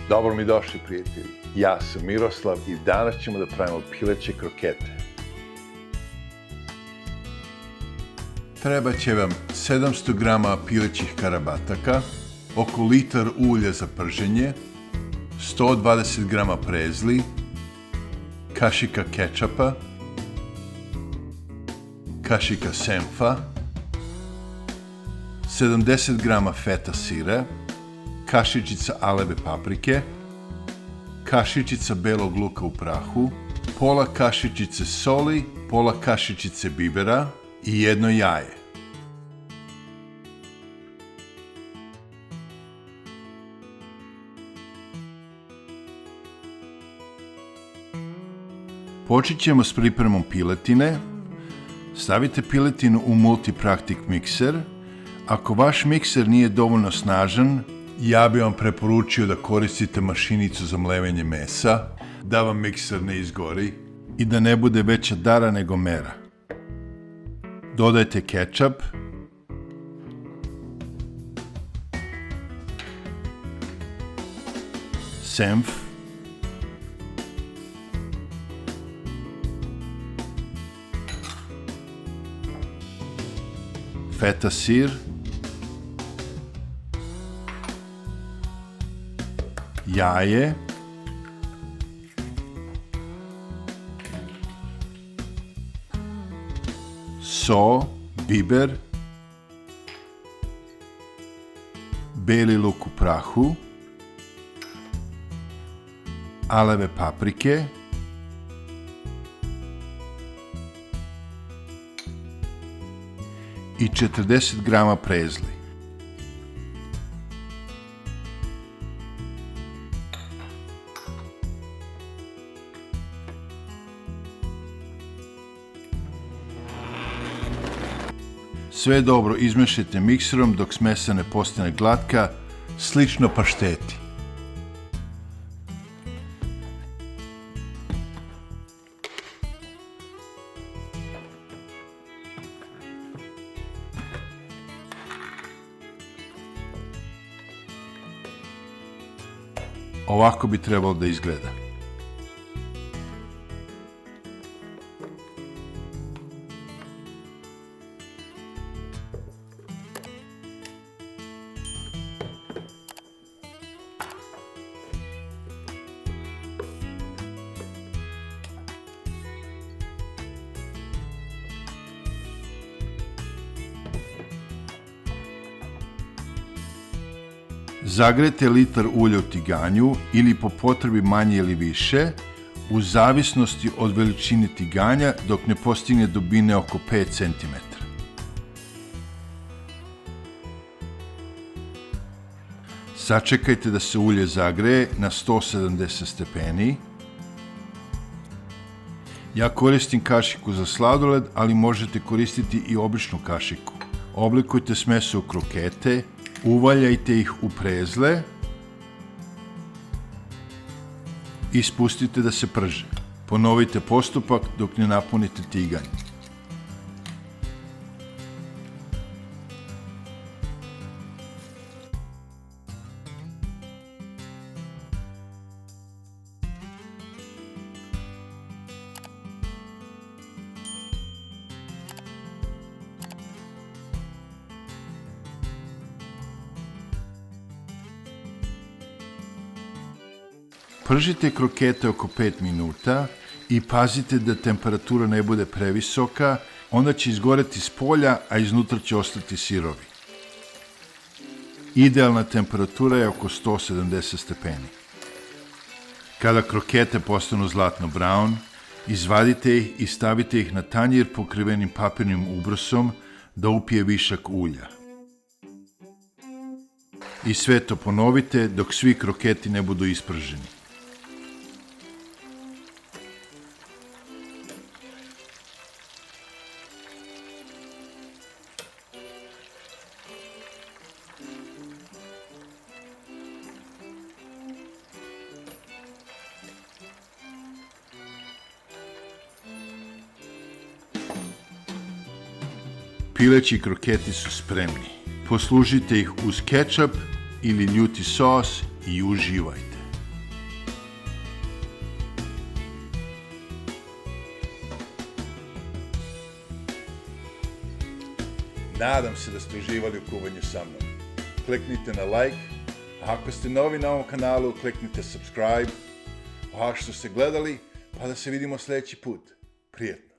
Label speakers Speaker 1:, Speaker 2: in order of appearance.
Speaker 1: Dobro mi došli, prijatelji. Ja sam Miroslav i danas ćemo da pravimo pileće krokete. Treba će vam 700 g pilećih karabataka, oko litar ulja za prženje, 120 g prezli, kašika kečapa, kašika senfa, 70 g feta sira, kašičica aleve paprike, kašičica belog luka u prahu, pola kašičice soli, pola kašičice bibera i jedno jaje. Počet ćemo s pripremom piletine. Stavite piletinu u multipraktik mikser. Ako vaš mikser nije dovoljno snažan, ja bih vam preporučio da koristite mašinicu za mlevenje mesa, da vam mikser ne izgori i da ne bude veća dara nego mera. Dodajte kečap, senf, feta sir, jaje, so, biber, beli luk u prahu, aleve paprike, i 40 g prezli. Sve dobro izmešajte mikserom dok smesa ne postane glatka, slično pašteti. Ovako bi trebalo da izgleda. Zagrejte litar ulja u tiganju ili po potrebi manje ili više, u zavisnosti od veličine tiganja dok ne postigne dubine oko 5 cm. Sačekajte da se ulje zagreje na 170 stepeni. Ja koristim kašiku za sladoled, ali možete koristiti i običnu kašiku. Oblikujte meso u krokete, uvaljajte ih u prezle i spustite da se prže. Ponovite postupak dok ne napunite tiganj. Pržite krokete oko 5 minuta i pazite da temperatura ne bude previsoka, onda će izgoreti s polja, a iznutra će ostati sirovi. Idealna temperatura je oko 170 stepeni. Kada krokete postanu zlatno brown, izvadite ih i stavite ih na tanjir pokrivenim papirnim ubrosom da upije višak ulja. I sve to ponovite dok svi kroketi ne budu isprženi. Pileći kroketi su spremni. Poslužite ih uz kečap ili ljuti sos i uživajte. Nadam se da ste uživali u kuvanju sa mnom. Kliknite na like, a ako ste novi na ovom kanalu, kliknite subscribe. A što ste gledali, pa da se vidimo sljedeći put. Prijetno!